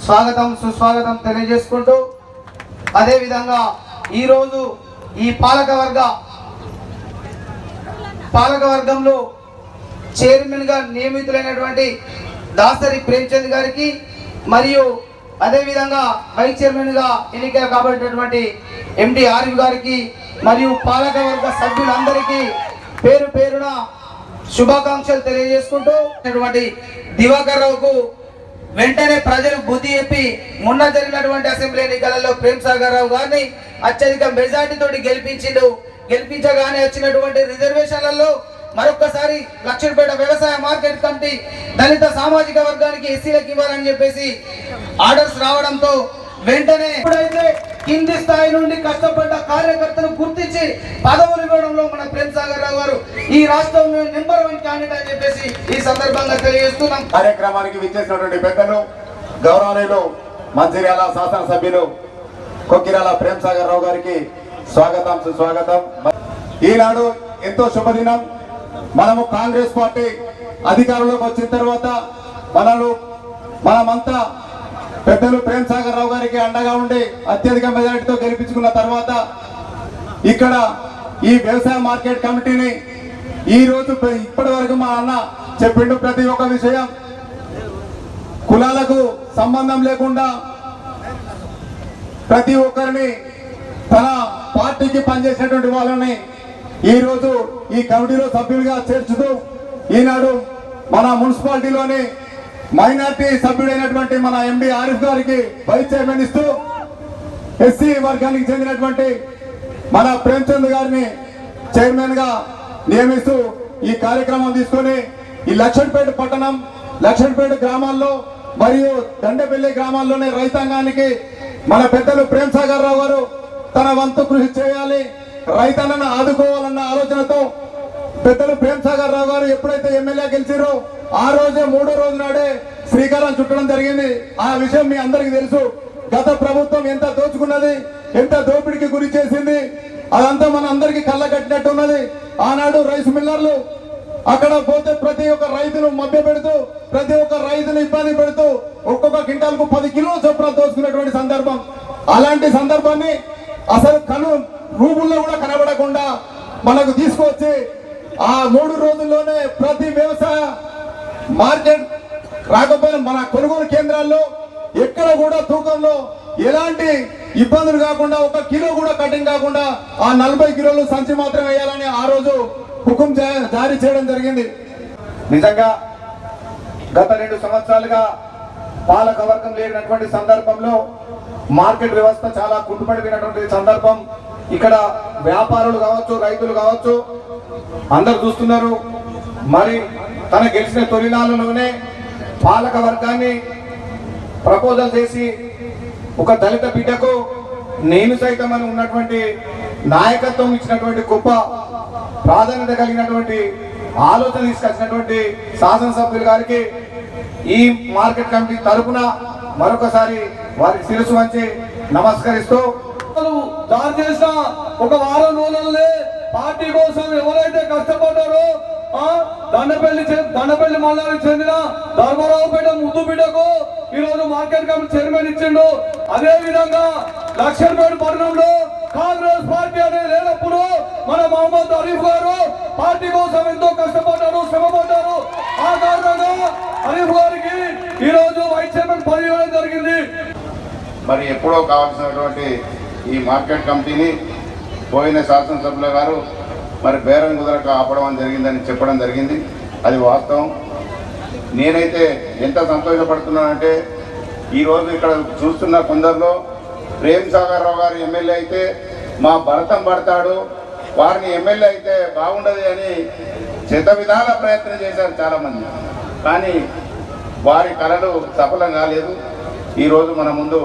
స్వాగతం సుస్వాగతం తెలియజేసుకుంటూ అదేవిధంగా ఈరోజు ఈ పాలకవర్గంలో చైర్మన్గా నియమితులైనటువంటి దాసరి ప్రేమ్చంద్ గారికి మరియు అదేవిధంగా వైస్ చైర్మన్గా ఎన్నిక కాబట్టినటువంటి ఎండి ఆరిఫ్ గారికి మరియు పాలకవర్గ సభ్యులందరికీ పేరు పేరున శుభాకాంక్షలు తెలియజేసుకుంటూ దివాకర్ రావుకు వెంటనే ప్రజలు బుద్ధి చెప్పి మొన్న జరిగినటువంటి అసెంబ్లీ ఎన్నికలలో ప్రేమ్ సాగర్ రావు గారిని అత్యధిక మెజార్టీతో గెలిపించగానే వచ్చినటువంటి రిజర్వేషన్లలో మరొకసారి లక్షపేట వ్యవసాయ మార్కెట్ కమిటీ దళిత సామాజిక వర్గానికి ఎస్సీలకు ఇవ్వాలని చెప్పేసి ఆర్డర్స్ రావడంతో వెంటనే ఎప్పుడైతే కింది స్థాయి నుండి కష్టపడ్డ కార్యకర్తను గుర్తించి పదవులు ఇవ్వడంలో మన ప్రేమ్ సాగర్ రావు గారు ఈ రాష్ట్రంలో నెంబర్ 1 క్యాండిడేట్ అని చెప్పేసి ఈ సందర్భంగా తెలియజేస్తున్నాం. కార్యక్రమానికి విచ్చేసినటువంటి పెద్దలు గౌరవనీయులు మంచిర్యాల శాసనసభ్యులు కొక్కిరాల ప్రేమ్ సాగర్ రావు గారికి స్వాగతం సుస్వాగతం. ఈనాడు ఎంతో శుభదినం. మనము కాంగ్రెస్ పార్టీ అధికారంలోకి వచ్చిన తర్వాత మనమంతా పెద్దలు ప్రేమ్ సాగర్ రావు గారికి అండగా ఉండి అత్యధిక మెజారిటీతో గెలిపించుకున్న తర్వాత ఇక్కడ ఈ వ్యవసాయ మార్కెట్ కమిటీని ఈ రోజు ఇప్పటి వరకు మా అన్న చెప్పిండు ప్రతి ఒక్క విషయం కులాలకు సంబంధం లేకుండా ప్రతి ఒక్కరిని తన పార్టీకి పనిచేసేటువంటి వాళ్ళని ఈ రోజు ఈ కమిటీలో సభ్యులుగా చేర్చుతూ ఈనాడు మన మున్సిపాలిటీలోని మైనార్టీ సభ్యుడైనటువంటి మన ఎండి ఆరిఫ్ గారికి వైస్ చైర్మన్ ఇస్తూ ఎస్సీ వర్గానికి చెందినటువంటి మన ప్రేమ్చంద్ గారిని చైర్మన్ గా నియమిస్తూ ఈ కార్యక్రమం తీసుకొని ఈ లక్షణపేట పట్టణం లక్షణపేట గ్రామాల్లో మరియు దండపల్లి గ్రామాల్లోనే రైతాంగానికి మన పెద్దలు ప్రేమ్ సాగర్ రావు గారు తన వంతు కృషి చేయాలి, రైతన్నను ఆదుకోవాలన్న ఆలోచనతో పెద్దలు ప్రేమ్ సాగర్ రావు గారు ఎప్పుడైతే ఎమ్మెల్యే గెలిచారో ఆ రోజే 3వ రోజు నాడే శ్రీకారం చుట్టడం జరిగింది. ఆ విషయం మీ అందరికీ తెలుసు. గత ప్రభుత్వం ఎంత దోచుకున్నది, ఎంత దోపిడికి గురి చేసింది, అదంతా మన అందరికీ కళ్ళ కట్టినట్టు ఉన్నది. ఆనాడు రైస్ మిల్లర్లు అక్కడ పోతే ప్రతి ఒక్క రైతును మభ్య పెడుతూ ప్రతి ఒక్క రైతును ఇబ్బంది పెడుతూ ఒక్కొక్క క్వింటాల్కు 10 కిలోల చొప్పున దోచుకున్నటువంటి సందర్భం. అలాంటి సందర్భాన్ని అసలు రూపుల్లో కూడా కనబడకుండా మనకు తీసుకొచ్చి ఆ 3 రోజుల్లోనే ప్రతి వ్యవసాయ మార్కెట్ రాకపోయినా మన కొనుగోలు కేంద్రాల్లో ఎక్కడ కూడా తూకంలో ఎలాంటి ఇబ్బందులు కాకుండా 1 కిలో కూడా కటింగ్ కాకుండా ఆ 40 కిలోలు సంచి మాత్రం వేయాలని ఆ రోజు హుకుం జారీ చేయడం జరిగింది. నిజంగా గత 2 సంవత్సరాలుగా పాలక వర్గం లేనటువంటి సందర్భంలో మార్కెట్ వ్యవస్థ చాలా కుంటుపడిపోయినటువంటి సందర్భం. ఇక్కడ వ్యాపారులు కావచ్చు, రైతులు కావచ్చు, అందరు చూస్తున్నారు. మరి తన గెలిచిన తొలినాళ్ళలోనే పాలక వర్గాన్ని ప్రపోజల్ చేసి ఒక దళిత బిడ్డకు నేను సైతం అని ఉన్నటువంటి నాయకత్వం ఇచ్చినటువంటి గొప్ప ప్రాధాన్యత కలిగినటువంటి ఆలోచన తీసుకొచ్చినటువంటి శాసనసభ్యులు గారికి ఈ మార్కెట్ కమిటీ తరఫున మరొకసారి వారికి శిరస్సు వంచి నమస్కరిస్తూ దారి చేసిన ఒక వారం రోజులనే పార్టీ కోసం ఎవరైతే కష్టపడ్డారో దండపల్లి మండలానికి చెందిన ధర్మరావుపేట ముద్దు బిడ్డకు ఈ రోజు మార్కెట్ కమిటీ చైర్మన్ ఇచ్చిండు. అదే విధంగా లక్షపేట పట్టణంలో కాంగ్రెస్ పార్టీ అనేది లేనప్పుడు మన మహమ్మద్ ఆరిఫ్ గారు పార్టీ కోసం ఎంతో కష్టపడ్డారు, శ్రమపడ్డారు. ఆ కారణంగా ఆరిఫ్ గారికి ఈ రోజు వైస్ చైర్మన్ పదవి ఇవ్వడం జరిగింది. మరి ఎప్పుడో కావాల్సినటువంటి ఈ మార్కెట్ కమిటీని పోయిన శాసనసభ్యుల గారు మరి బేరం కుదరక ఆపడం జరిగిందని చెప్పడం జరిగింది. అది వాస్తవం. నేనైతే ఎంత సంతోషపడుతున్నానంటే ఈరోజు ఇక్కడ చూస్తున్న కొందరిలో ప్రేమ్ సాగర్ రావు గారు ఎమ్మెల్యే అయితే మా భరతం పడతాడు, వారిని ఎమ్మెల్యే అయితే బాగుండదు అని శత విధాల ప్రయత్నం చేశారు చాలామంది. కానీ వారి కళలు సఫలం కాలేదు. ఈరోజు మన ముందు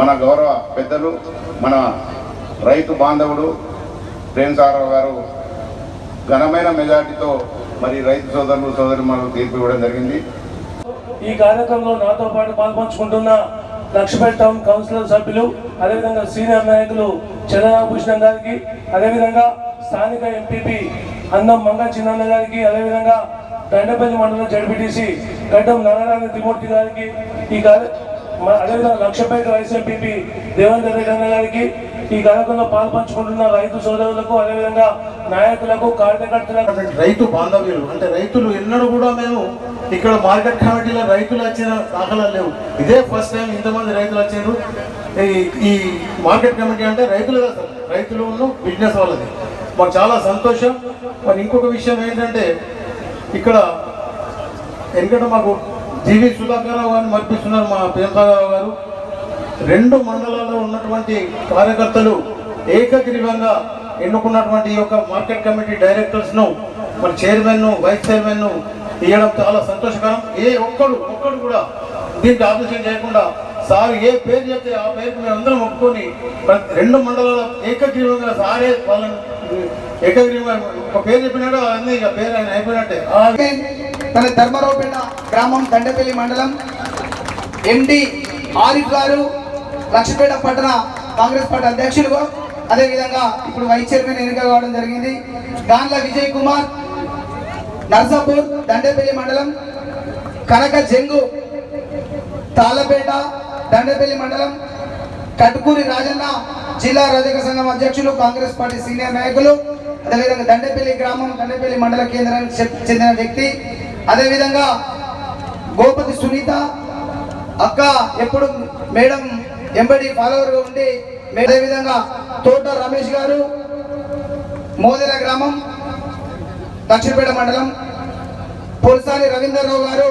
మన గౌరవ పెద్దలు, మన రైతు బాంధవుడు ప్రేమ్ సాగర్ రావు గారు ఘనమైన మెజార్టీతో మరి రైతు సోదరులు సోదరులకు తీర్పు ఇవ్వడం జరిగింది. ఈ కార్యక్రమంలో నాతో పాటు పాల్పంచుకుంటున్న లక్ష్మీపేట టౌన్ కౌన్సిలర్ సభ్యులు, అదేవిధంగా సీనియర్ నాయకులు చంద్రభూషణ్ గారికి, అదేవిధంగా స్థానిక ఎంపీపీ అన్నం మంగ చిన్న గారికి, అదేవిధంగా దండపల్లి మండలం జడ్పీటీసీ గడ్డం నారాయణ త్రిమూర్తి గారికి, ఈ అదేవిధంగా లక్షపేట వైస్ ఎంపీపీ దేవేందర్ రెడ్డి అన్న గారికి, ఈ కార్యక్రమంలో పాల్పంచుకుంటున్న రైతు సోదరులకు, అదేవిధంగా నాయకులకు, కార్యకర్తలకు, రైతు బాంధవ్యులు అంటే రైతులు ఎన్నడూ కూడా మేము ఇక్కడ మార్కెట్ కమిటీలో రైతులు వచ్చిన దాఖలాలు లేవు. ఇదే ఫస్ట్ టైం ఇంతమంది రైతులు వచ్చారు. ఈ మార్కెట్ కమిటీ అంటే రైతులు కదా సార్, రైతులు బిజినెస్ వాళ్ళది. మాకు చాలా సంతోషం. మరి ఇంకొక విషయం ఏంటంటే ఇక్కడ ఎందుకంటే మాకు జీవి సుధాకర్ రావు గారిని మర్పిస్తున్నారు మా ప్రియంసాగర్ గారు. 2 మండలాల్లో ఉన్నటువంటి కార్యకర్తలు ఏకగ్రీవంగా ఎన్నుకున్నటువంటి ఈ యొక్క మార్కెట్ కమిటీ డైరెక్టర్స్ను, మన చైర్మన్, వైస్ చైర్మన్ ఇవ్వడం చాలా సంతోషకరం. ఒక్కడు కూడా దీనికి ఆలోచన చేయకుండా సార్ ఏ పేరు చెప్తే ఆ పేరుకు మేము అందరం ఒప్పుకొని 2 మండలాల ఏకగ్రీవంగా సారే వాళ్ళని ఏకగ్రీవంగా ఒక పేరు చెప్పినాడు, అన్నీ ఇక పేరు ఆయన అయిపోయినట్టే. మన ధర్మరావుపేట గ్రామం దండపల్లి మండలం ఎండి ఆరిఫ్ గారు లక్షపేట పట్టణ కాంగ్రెస్ పార్టీ అధ్యక్షులుగా, అదేవిధంగా ఇప్పుడు వైస్ చైర్మన్ ఎన్నిక కావడం జరిగింది. గాన్ల విజయ్ కుమార్ నర్సాపూర్ దండపల్లి మండలం, కనక జంగు తాళ్ళపేట దండపల్లి మండలం, కటుకూరి రాజన్న జిల్లా రజక సంఘం అధ్యక్షులు, కాంగ్రెస్ పార్టీ సీనియర్ నాయకులు, అదేవిధంగా దండపల్లి గ్రామం దండపల్లి మండల కేంద్రానికి చెందిన వ్యక్తి, అదేవిధంగా గోపతి సునీత అక్క ఎప్పుడు మేడం ఎంబడి ఫాలోవర్గా ఉండి, అదేవిధంగా తోట రమేష్ గారు మోదెల గ్రామం దక్షిణపేట మండలం, పొలసాని రవీందర్రావు గారు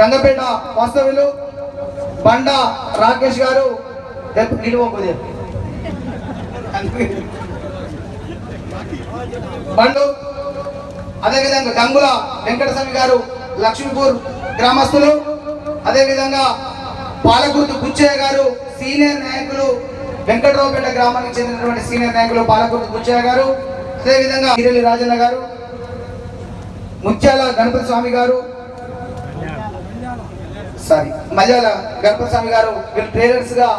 రంగపేట వాస్తవ్యులు, బండ రాకేష్ గారు బండు, అదేవిధంగా గంగుల వెంకటస్వామి గారు లక్ష్మీపూర్ గ్రామస్తులు, అదేవిధంగా పాలకుర్తి బుచ్చయ్య గారు సీనియర్ నాయకులు, వెంకటరావుపేట గ్రామానికి చెందినటువంటి సీనియర్ నాయకులు పాలకుర్తి బుచ్చయ్య గారు, అదేవిధంగా గిరెల్లి రాజన్న గారు, ముత్యాల గణపతి స్వామి గారు, మల్యాల గణపతి స్వామి గారు వీళ్ళు ట్రైనర్స్ గా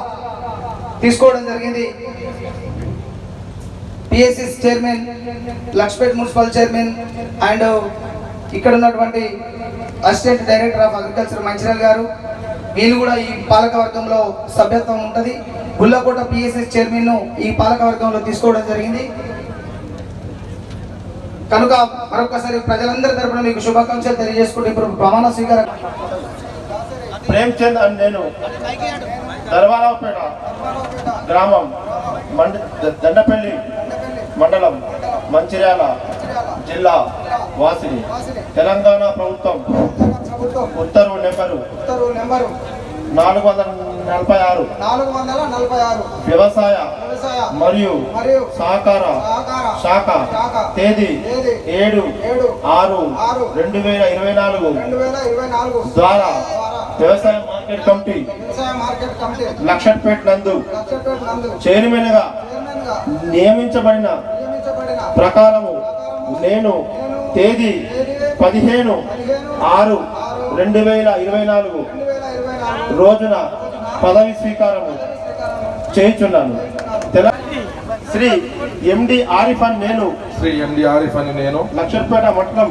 తీసుకోవడం జరిగింది. PSS chairman, Luxettipet municipal chairman and ఇక్కడ ఉన్నటువంటి assistant director of agriculture Mancherial గారు, వీళ్ళు కూడా ఈ పాలక వర్గంలో సభ్యత్వం ఉంటుంది. గుల్లకోట పిఎస్ఎస్ చైర్మన్ ను ఈ పాలక వర్గంలో తీసుకోవడం జరిగింది. కనుక మరొకసారి ప్రజలందరి తరపున మీకు శుభాకాంక్షలు తెలియజేసుకుంటే ఇప్పుడు ప్రమాణ స్వీకారం. ప్రేమ్చంద్ అని నేను ధర్మారావుపేట గ్రామం దండపల్లి మండలం మంచిర్యాల జిల్లా వాసిని, తెలంగాణ ప్రభుత్వం ఉత్తర్వు నెంబరు 446 వ్యవసాయ మరియు సహకార శాఖ తేదీ 7/6/2024 ద్వారా వ్యవసాయ మార్కెట్ కమిటీ లక్షపేట నందు చైర్మన్ గా నియమించబడిన ప్రకారము నేను తేదీ 15/6/2024 రోజున పదవి స్వీకారము చేయుచున్నాను. శ్రీ ఎండి ఆరిఫ్ అని నేను లక్షపేట మండలం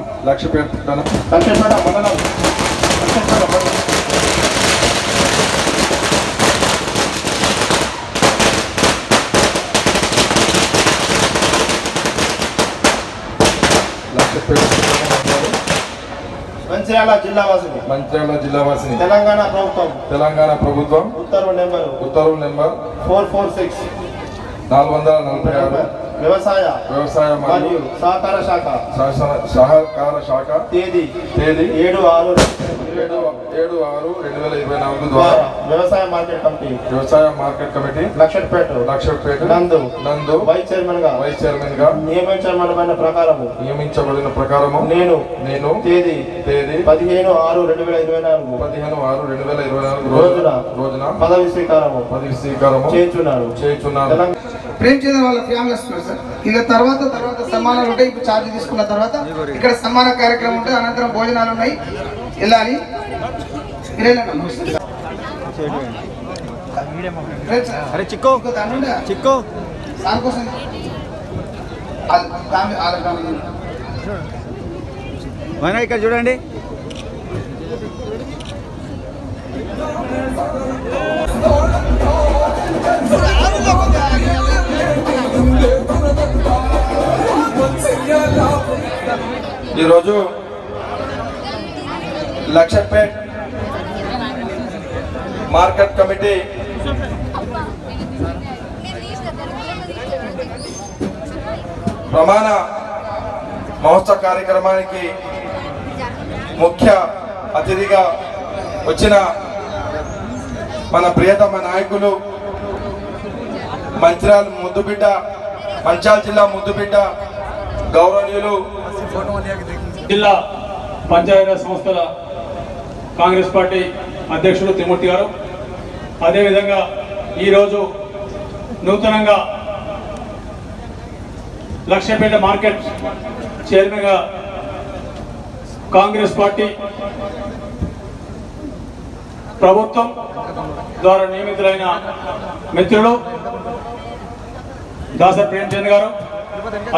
మంచిర్యాల జిల్లా వాసిని తెలంగాణ ప్రభుత్వం ఉత్తర్వు నెంబర్ 446 వ్యవసాయ మరియు సహకార శాఖ తేదీ 7/6/2024 ద్వారా వ్యవసాయ మార్కెట్ కమిటీ లక్షపేట నందు వైస్ చైర్మన్ గా నియమించబడిన ప్రకారము నేను తేదీ 15/6/2024 రోజున పదవి స్వీకారము చేయుచున్నాను. ప్రేమ్చంద్ర వాళ్ళ ఫ్యామిలీ వస్తున్నారు సార్. ఇక తర్వాత సన్మానాలు ఉంటాయి. ఇప్పుడు ఛార్జ్ తీసుకున్న తర్వాత ఇక్కడ సన్మాన కార్యక్రమం ఉంటుంది. అనంతరం భోజనాలు ఉన్నాయి, వెళ్ళాలి. సార్ కోసం ఇక్కడ చూడండి. ఈరోజు లక్షపేట్ మార్కెట్ కమిటీ ప్రమాణ మహోత్సవ కార్యక్రమానికి ముఖ్య అతిథిగా వచ్చిన మన ప్రియతమ నాయకులు మంచిర్యాల ముద్దుబిడ్డ, మంచిర్యాల జిల్లా ముద్దుబిడ్డ గౌరవనీయులు జిల్లా పంచాయతీరాజ్ సంస్థల కాంగ్రెస్ పార్టీ అధ్యక్షులు తిమూర్తి గారు, అదేవిధంగా ఈరోజు నూతనంగా లక్షపేట మార్కెట్ చైర్మన్గా కాంగ్రెస్ పార్టీ ప్రభుత్వం ద్వారా నియమితులైన మిత్రులు దాసరి ప్రేమచంద్ గారు,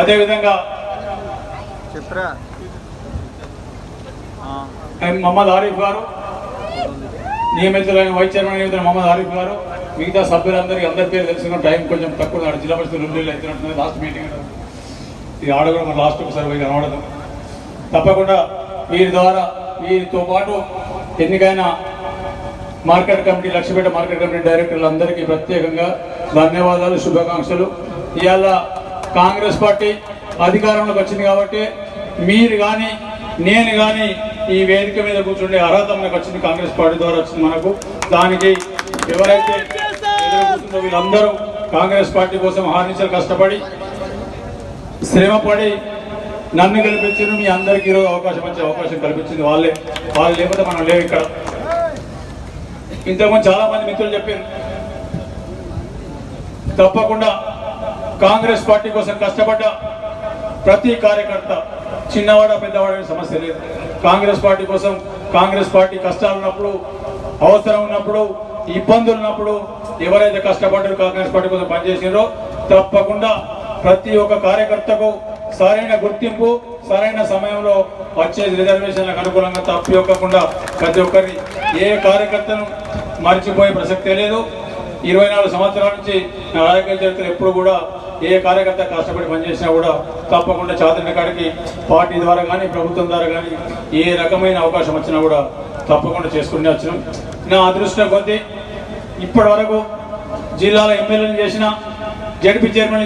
అదేవిధంగా మహమ్మద్ ఆరిఫ్ గారు, నియమితులైన వైస్ చైర్మన్ నియమితులైన మహమ్మద్ ఆరిఫ్ గారు, మిగతా సభ్యులందరికీ అందరి పేరు తెలుసుకున్న టైం కొంచెం తక్కువ, జిల్లా పరిషత్ 2 నెలలు అవుతున్నట్టుంది. లాస్ట్ మీటింగ్ ఇది ఆడగూడ మన లాస్ట్ ఒకసారి పోయి కనబడదు. తప్పకుండా వీరితో పాటు ఎన్నికైన market committee, Luxettipet market committee డైరెక్టర్లందరికీ ప్రత్యేకంగా ధన్యవాదాలు, శుభాకాంక్షలు. ఇవాళ కాంగ్రెస్ పార్టీ అధికారంలోకి వచ్చింది కాబట్టి మీరు కానీ నేను కానీ ఈ వేదిక మీద కూర్చుండే అర్హత మనకు వచ్చింది, కాంగ్రెస్ పార్టీ ద్వారా వచ్చింది మనకు. దానికి ఎవరైతే ఎదుర్కొంటుందో వీళ్ళందరూ కాంగ్రెస్ పార్టీ కోసం హార్నిచలు కష్టపడి శ్రమపడి నన్ను గెలిపించారు. మీ అందరికీ ఈరోజు వచ్చే అవకాశం కల్పించింది వాళ్ళు లేకపోతే మనం లేవు ఇక్కడ. ఇంతకుముందు చాలా మంది మిత్రులు చెప్పారు, తప్పకుండా కాంగ్రెస్ పార్టీ కోసం కష్టపడ్డ ప్రతి కార్యకర్త, చిన్నవాడ పెద్దవాడ సమస్య లేదు. కాంగ్రెస్ పార్టీ కోసం, కాంగ్రెస్ పార్టీ కష్టాలు ఉన్నప్పుడు, అవసరం ఉన్నప్పుడు, ఇబ్బందులు ఉన్నప్పుడు ఎవరైతే కష్టపడ్డారో కాంగ్రెస్ పార్టీ కోసం పనిచేసారో తప్పకుండా ప్రతి ఒక్క కార్యకర్తకు సరైన గుర్తింపు, సరైన సమయంలో వచ్చే రిజర్వేషన్లకు అనుకూలంగా తప్పిపోకుండా ప్రతి ఒక్కరిని, ఏ కార్యకర్తను మర్చిపోయే ప్రసక్తే లేదు. 24 సంవత్సరాల నుంచి నా రాజకీయ చరిత్ర ఎప్పుడు కూడా ఏ కార్యకర్త కష్టపడి పనిచేసినా కూడా తప్పకుండా చాదరిన కాడికి పార్టీ ద్వారా కానీ ప్రభుత్వం ద్వారా కానీ ఏ రకమైన అవకాశం వచ్చినా కూడా తప్పకుండా చేసుకుని వచ్చినాం. నా అదృష్టం కొద్దీ ఇప్పటి వరకు జిల్లాలో ఎమ్మెల్యేలు చేసిన, జడ్పీ చైర్మన్